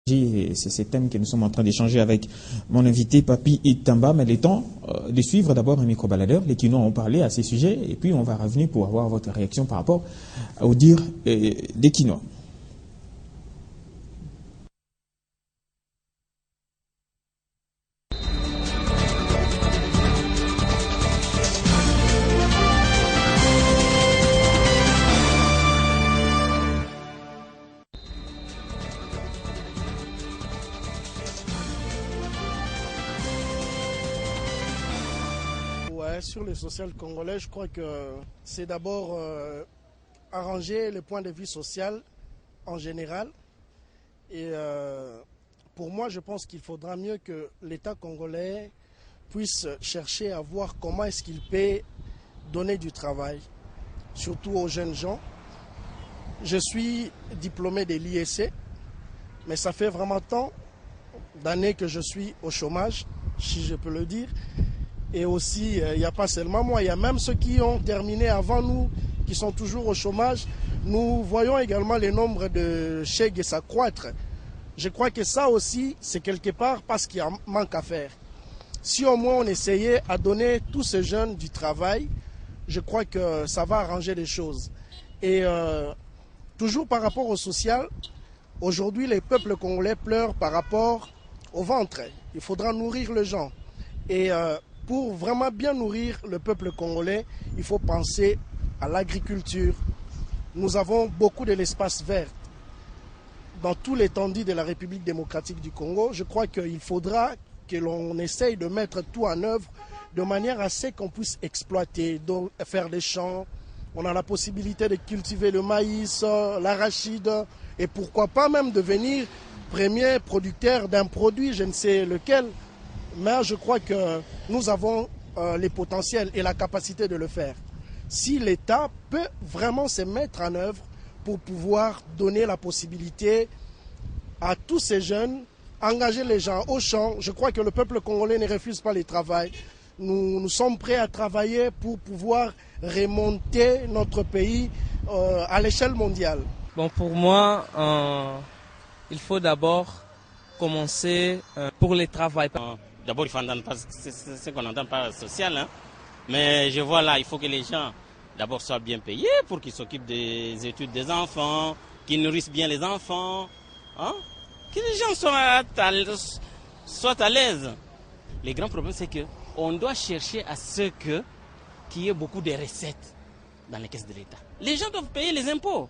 C'est ces thèmes que nous sommes en train d'échanger avec mon invité Papi Itamba, mais il est temps de suivre d'abord un micro-baladeur. Les Kinois ont parlé à ces sujets et puis on va revenir pour avoir votre réaction par rapport au dire des Kinois. Sur le social congolais, je crois que c'est d'abord arranger le point de vue social en général. Et pour moi, je pense qu'il faudra mieux que l'État congolais puisse chercher à voir comment est-ce qu'il peut donner du travail, surtout aux jeunes gens. Je suis diplômé de l'IEC, mais ça fait vraiment tant d'années que je suis au chômage, si je peux le dire. Et aussi, il n'y a pas seulement moi, il y a même ceux qui ont terminé avant nous, qui sont toujours au chômage. Nous voyons également le nombre de chèques s'accroître. Je crois que ça aussi, c'est quelque part parce qu'il y a un manque à faire. Si au moins on essayait à donner tous ces jeunes du travail, je crois que ça va arranger les choses. Et toujours par rapport au social, aujourd'hui les peuples congolais pleurent par rapport au ventre. Il faudra nourrir les gens. Et pour vraiment bien nourrir le peuple congolais, il faut penser à l'agriculture. Nous avons beaucoup de l'espace vert dans tout l'étendue de la République démocratique du Congo. Je crois qu'il faudra que l'on essaye de mettre tout en œuvre de manière à ce qu'on puisse exploiter, donc faire des champs. On a la possibilité de cultiver le maïs, l'arachide et pourquoi pas même devenir premier producteur d'un produit, je ne sais lequel. Mais je crois que nous avons les potentiels et la capacité de le faire. Si l'État peut vraiment se mettre en œuvre pour pouvoir donner la possibilité à tous ces jeunes, engager les gens au champ, je crois que le peuple congolais ne refuse pas le travail. Nous sommes prêts à travailler pour pouvoir remonter notre pays à l'échelle mondiale. Bon, pour moi, il faut d'abord commencer pour le travail. D'abord, il faut entendre pas ce qu'on n'entend pas social, hein. Mais je vois là, il faut que les gens d'abord soient bien payés pour qu'ils s'occupent des études des enfants, qu'ils nourrissent bien les enfants, hein? Que les gens soient à l'aise. Le grand problème, c'est qu'on doit chercher à ce qu'il y ait beaucoup de recettes dans les caisses de l'État. Les gens doivent payer les impôts.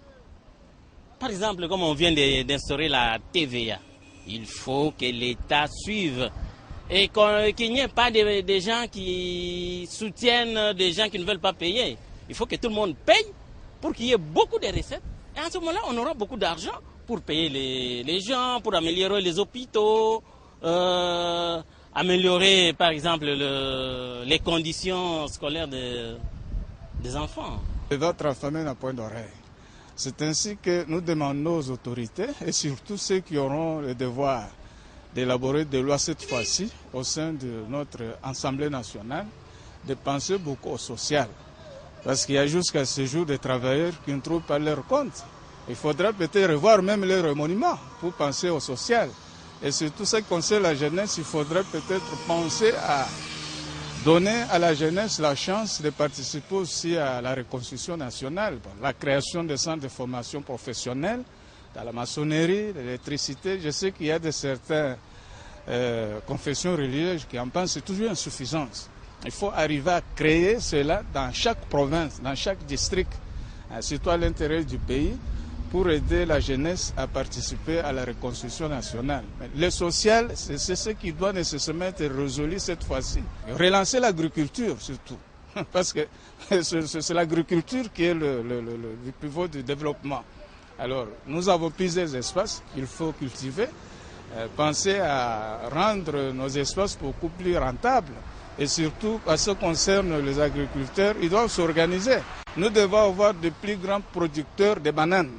Par exemple, comme on vient d'instaurer la TVA, il faut que l'État suive. Et qu'il n'y ait pas des gens qui soutiennent des gens qui ne veulent pas payer. Il faut que tout le monde paye pour qu'il y ait beaucoup de recettes. Et à ce moment-là, on aura beaucoup d'argent pour payer les gens, pour améliorer les hôpitaux, améliorer par exemple les conditions scolaires des enfants. Votre famille n'a point d'oreille. C'est ainsi que nous demandons aux autorités et surtout ceux qui auront le devoir d'élaborer des lois cette fois-ci au sein de notre Assemblée nationale, de penser beaucoup au social. Parce qu'il y a jusqu'à ce jour des travailleurs qui ne trouvent pas leur compte. Il faudra peut-être revoir même leur monument pour penser au social. Et surtout ce qui concerne la jeunesse, il faudrait peut-être penser à donner à la jeunesse la chance de participer aussi à la reconstruction nationale, la création de centres de formation professionnelle, dans la maçonnerie, l'électricité. Je sais qu'il y a de certaines confessions religieuses qui en pensent que c'est toujours insuffisance. Il faut arriver à créer cela dans chaque province, dans chaque district, surtout à l'intérieur du pays, pour aider la jeunesse à participer à la reconstruction nationale. Mais le social, c'est ce qui doit nécessairement être résolu cette fois-ci. Relancer l'agriculture surtout, parce que c'est l'agriculture qui est le pivot du développement. Alors, nous avons plusieurs espaces qu'il faut cultiver, penser à rendre nos espaces beaucoup plus rentables et surtout, à ce qui concerne les agriculteurs, ils doivent s'organiser. Nous devons avoir de plus grands producteurs de bananes,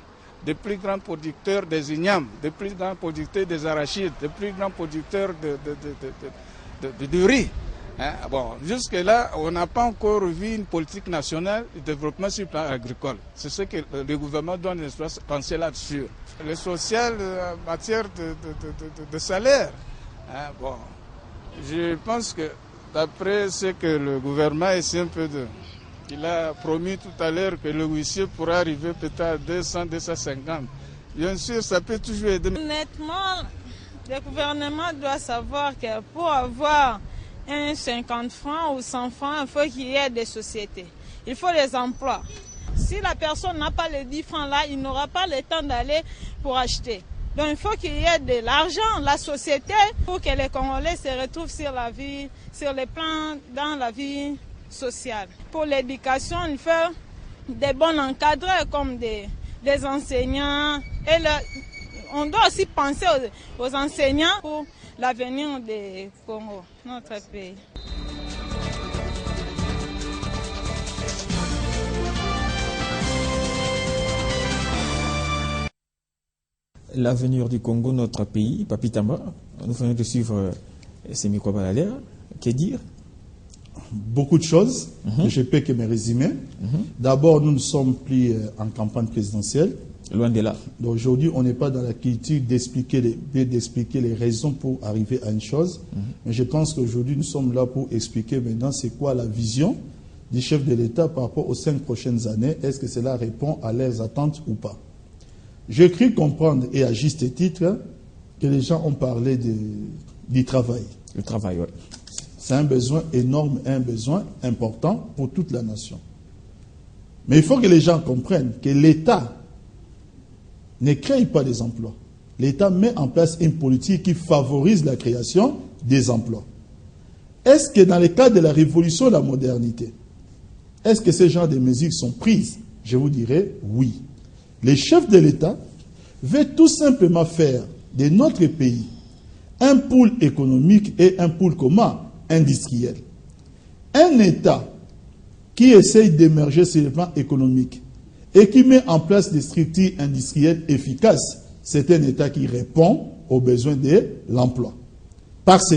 de plus grands producteurs des ignames, de plus grands producteurs des arachides, de plus grands producteurs de riz. Hein? Bon, jusque-là, on n'a pas encore vu une politique nationale de développement sur le plan agricole. C'est ce que le gouvernement doit penser là-dessus. Le social en matière de salaire. Hein? Bon, je pense que d'après ce que le gouvernement essaie un peu de... Il a promis tout à l'heure que le huissier pourra arriver peut-être à 200, 250. Bien sûr, ça peut toujours aider. Honnêtement, le gouvernement doit savoir que pour avoir 50 francs ou 100 francs, il faut qu'il y ait des sociétés. Il faut des emplois. Si la personne n'a pas les 10 francs là, il n'aura pas le temps d'aller pour acheter. Donc il faut qu'il y ait de l'argent, la société, pour que les Congolais se retrouvent sur la vie, sur les plans dans la vie sociale. Pour l'éducation, il faut des bons encadreurs comme des enseignants. Et on doit aussi penser aux enseignants pour l'avenir du Congo, notre pays. L'avenir du Congo, notre pays, Papi Tamba, nous venons de suivre ces micro-baladeurs. Que dire? Beaucoup de choses, je ne peux que me résumer. D'abord, nous ne sommes plus en campagne présidentielle. Loin de là. Aujourd'hui, on n'est pas dans la culture d'expliquer les raisons pour arriver à une chose. Mais je pense qu'aujourd'hui, nous sommes là pour expliquer maintenant c'est quoi la vision du chef de l'État par rapport aux 5 prochaines années. Est-ce que cela répond à leurs attentes ou pas? J'ai cru comprendre, et à juste titre, que les gens ont parlé du travail. Le travail, oui. C'est un besoin énorme, un besoin important pour toute la nation. Mais il faut que les gens comprennent que l'État ne crée pas des emplois. L'État met en place une politique qui favorise la création des emplois. Est-ce que dans le cadre de la révolution de la modernité, est-ce que ce genre de mesures sont prises? Je vous dirais oui. Les chefs de l'État veulent tout simplement faire de notre pays un pôle économique et un pôle commun industriel. Un État qui essaye d'émerger sur le plan économique et qui met en place des structures industrielles efficaces, c'est un État qui répond aux besoins de l'emploi. Parce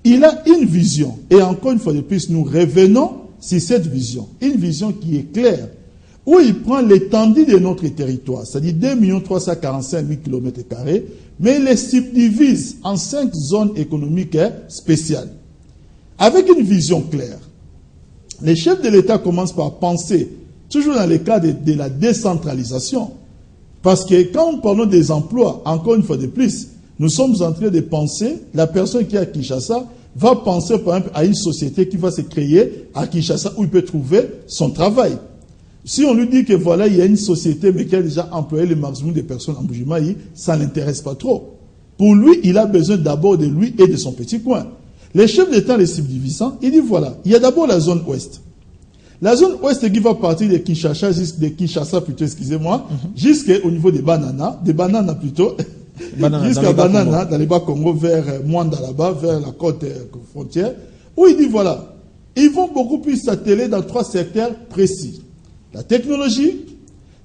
qu'il a une vision, et encore une fois de plus, nous revenons sur cette vision, une vision qui est claire, où il prend l'étendue de notre territoire, c'est-à-dire 2 345 000 km², mais il les subdivise en 5 zones économiques spéciales. Avec une vision claire, les chefs de l'État commencent par penser, toujours dans le cadre de la décentralisation, parce que quand nous parlons des emplois, encore une fois de plus, nous sommes en train de penser, la personne qui est à Kinshasa va penser par exemple à une société qui va se créer à Kinshasa où il peut trouver son travail. Si on lui dit que voilà, il y a une société mais qui a déjà employé le maximum de personnes en Bujimaï, ça ne l'intéresse pas trop. Pour lui, il a besoin d'abord de lui et de son petit coin. Les chefs d'État, les subdivisant, il dit voilà, il y a d'abord la zone ouest. La zone ouest qui va partir de Kinshasa, jusqu'au niveau des bananas plutôt, jusqu'à Banana, dans les Bas-Congo, vers Mwanda là-bas, vers la côte frontière, où il dit voilà, ils vont beaucoup plus s'atteler dans 3 secteurs précis. La technologie,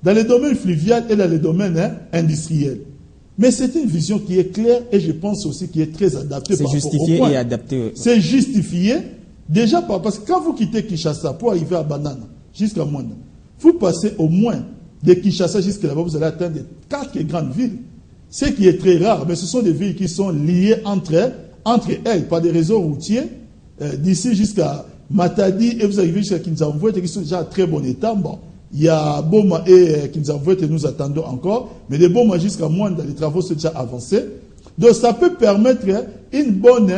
dans les domaines fluvial et dans les domaines industriels. Mais c'est une vision qui est claire et je pense aussi qui est très adaptée par rapport au point. C'est justifié et adapté. C'est justifié déjà parce que quand vous quittez Kinshasa pour arriver à Banana, jusqu'à Mwanda, vous passez au moins de Kinshasa jusqu'à là-bas, vous allez atteindre 4 grandes villes. Ce qui est très rare, mais ce sont des villes qui sont liées entre elles par des réseaux routiers, d'ici jusqu'à Matadi, et vous arrivez jusqu'à Kinshasa, qui sont déjà en très bon état. Bon, il y a Boma et Kinshasa que nous attendons encore, mais de Boma jusqu'à Mwanda, les travaux sont déjà avancés. Donc ça peut permettre une bonne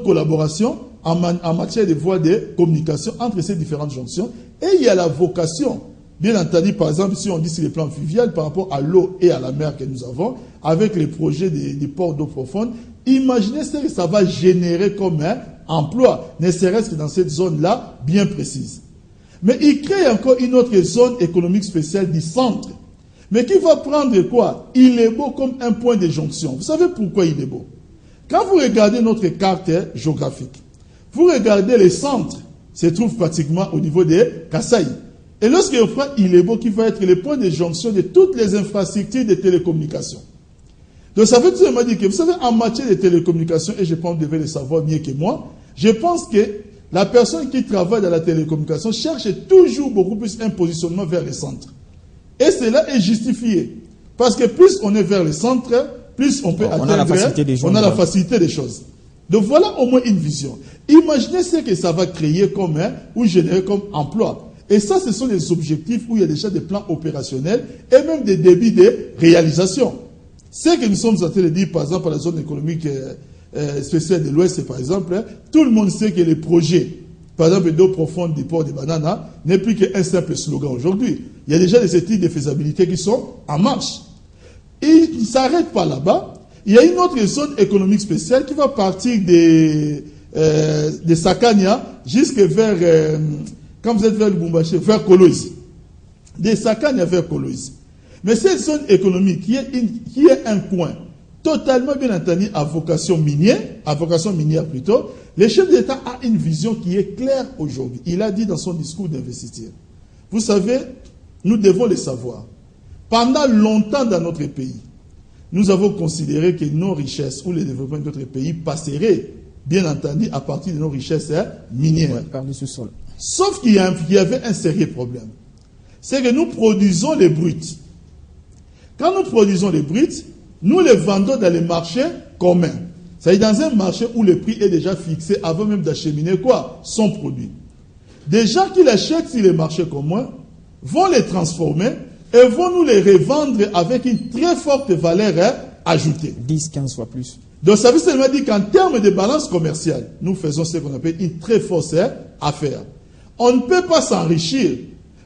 collaboration en matière de voies de communication entre ces différentes jonctions. Et il y a la vocation, bien entendu, par exemple, si on dit sur le plan fluvial, par rapport à l'eau et à la mer que nous avons, avec les projets des ports d'eau profonde, imaginez ce que ça va générer comme emploi, ne serait-ce que dans cette zone-là bien précise. Mais il crée encore une autre zone économique spéciale du centre, mais qui va prendre quoi? Il est beau comme un point de jonction. Vous savez pourquoi il est beau? Quand vous regardez notre carte géographique, vous regardez les centres, se trouvent pratiquement au niveau des Kasaï. Et lorsque vous faites il est beau qui va être le point de jonction de toutes les infrastructures de télécommunications. Donc ça veut tout simplement dire que, vous savez, en matière de télécommunications, et je pense que vous devez le savoir mieux que moi, Je pense que la personne qui travaille dans la télécommunication cherche toujours beaucoup plus un positionnement vers le centre. Et cela est justifié. Parce que plus on est vers le centre, plus on peut atteindre, on a la facilité des choses. On a la facilité des choses. Donc voilà au moins une vision. Imaginez ce que ça va créer comme, ou générer comme emploi. Et ça, ce sont des objectifs où il y a déjà des plans opérationnels et même des débits de réalisation. Ce que nous sommes en train de dire, par exemple, pour la zone économique spéciale de l'Ouest, par exemple, tout le monde sait que les projets, par exemple, d'eau profonde du port de Banana, n'est plus qu'un simple slogan aujourd'hui. Il y a déjà des études de faisabilité qui sont en marche. Et il ne s'arrête pas là-bas. Il y a une autre zone économique spéciale qui va partir de Sakania jusqu'à vers, quand vous êtes vers Lubumbashi, vers Kolwezi. De Sakania vers Kolwezi. Mais cette zone économique qui est un coin totalement bien entendu à vocation minière plutôt, le chef d'État a une vision qui est claire aujourd'hui. Il a dit dans son discours d'investiture. Vous savez, nous devons le savoir. Pendant longtemps dans notre pays, nous avons considéré que nos richesses ou le développement de notre pays passerait, bien entendu, à partir de nos richesses minières. Ouais, par le sous-sol. Sauf qu'il y avait un sérieux problème. C'est que nous produisons les bruts. Quand nous produisons les bruts, nous les vendons dans les marchés communs. C'est-à-dire dans un marché où le prix est déjà fixé avant même d'acheminer quoi? Son produit. Des gens qui l'achètent sur les marchés communs vont les transformer et vont nous les revendre avec une très forte valeur ajoutée. 10, 15 fois plus. Donc ça veut seulement dire qu'en termes de balance commerciale, nous faisons ce qu'on appelle une très forte affaire. On ne peut pas s'enrichir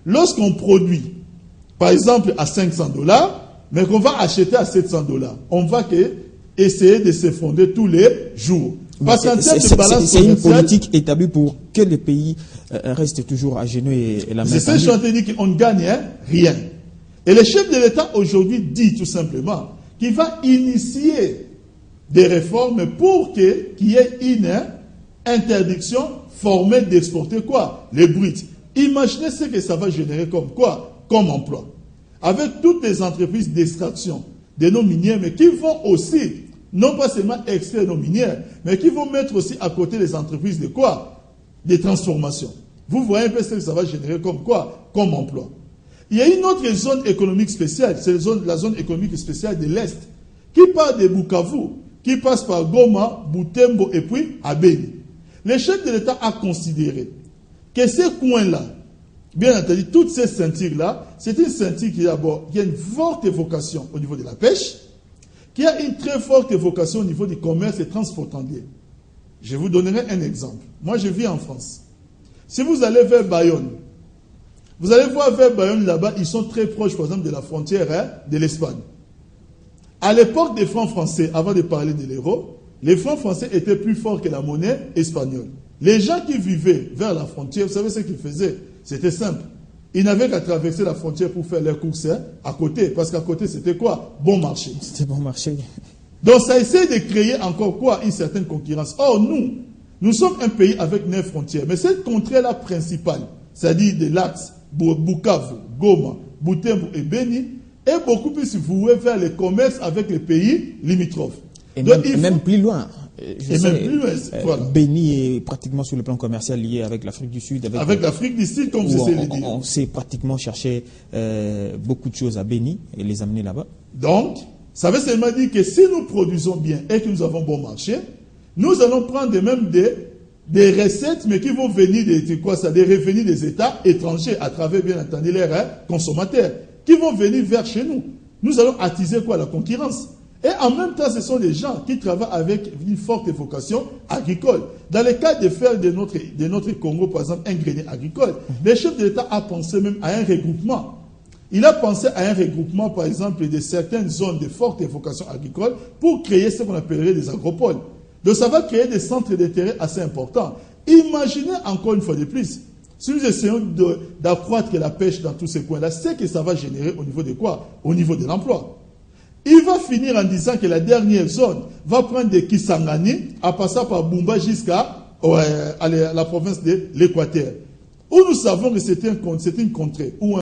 lorsqu'on produit, par exemple, à $500, mais qu'on va acheter à $700. On va essayer de s'effondrer tous les jours. Parce qu'en termes de balance commerciale, c'est une politique établie pour que le pays reste toujours à genoux et la main tendue. C'est ce que je suis en train de dire, qu'on ne gagne rien. Et le chef de l'État aujourd'hui dit tout simplement qu'il va initier des réformes pour qu'il y ait une interdiction formelle d'exporter quoi? Les bruts. Imaginez ce que ça va générer comme quoi? Comme emploi. Avec toutes les entreprises d'extraction de nos minières, mais qui vont aussi, non pas seulement extraire nos minières, mais qui vont mettre aussi à côté les entreprises de quoi? Des transformations. Vous voyez un peu ce que ça va générer comme quoi? Comme emploi. Il y a une autre zone économique spéciale, c'est la zone économique spéciale de l'Est, qui part de Bukavu, qui passe par Goma, Butembo et puis à Beni. Le chef de l'État a considéré que ces coins-là, bien entendu, toutes ces ceintures-là, c'est une ceinture qui d'abord a une forte vocation au niveau de la pêche, qui a une très forte vocation au niveau du commerce transfrontalier. Je vous donnerai un exemple. Moi, je vis en France. Si vous allez vers Bayonne, vous allez voir vers Bayonne là-bas, ils sont très proches, par exemple, de la frontière de l'Espagne. À l'époque des francs français, avant de parler de l'euro, les francs français étaient plus forts que la monnaie espagnole. Les gens qui vivaient vers la frontière, vous savez ce qu'ils faisaient? C'était simple. Ils n'avaient qu'à traverser la frontière pour faire leurs courses à côté. Parce qu'à côté, c'était quoi? Bon marché. C'était bon marché. Donc ça essaie de créer encore quoi? Une certaine concurrence. Or, nous sommes un pays avec 9 frontières. Mais cette contrée-là principale, c'est-à-dire de l'axe Bukavu, Goma, Butembo et Beni, est beaucoup plus vouée vers le commerce avec les pays limitrophes. Et donc, même plus loin. Voilà. Beni est pratiquement sur le plan commercial lié avec l'Afrique du Sud. Avec l'Afrique du Sud, comme vous le dire. On sait pratiquement chercher beaucoup de choses à Beni et les amener là-bas. Donc, ça veut seulement dire que si nous produisons bien et que nous avons bon marché, nous allons prendre même des recettes, mais qui vont venir des revenus des États étrangers à travers, bien entendu, leurs consommateurs, qui vont venir vers chez nous. Nous allons attiser quoi? La concurrence. Et en même temps, ce sont des gens qui travaillent avec une forte vocation agricole. Dans le cas de faire de notre Congo, par exemple, un grenier agricole, le chef de l'État a pensé même à un regroupement. Il a pensé à un regroupement, par exemple, de certaines zones de forte vocation agricole pour créer ce qu'on appellerait des agropoles. Donc ça va créer des centres d'intérêt assez importants. Imaginez encore une fois de plus, si nous essayons d'accroître la pêche dans tous ces coins-là, c'est que ça va générer au niveau de quoi? Au niveau de l'emploi. Il va finir en disant que la dernière zone va prendre de Kisangani en passant par Bumba jusqu'à la province de l'Équateur, où nous savons que c'est une contrée où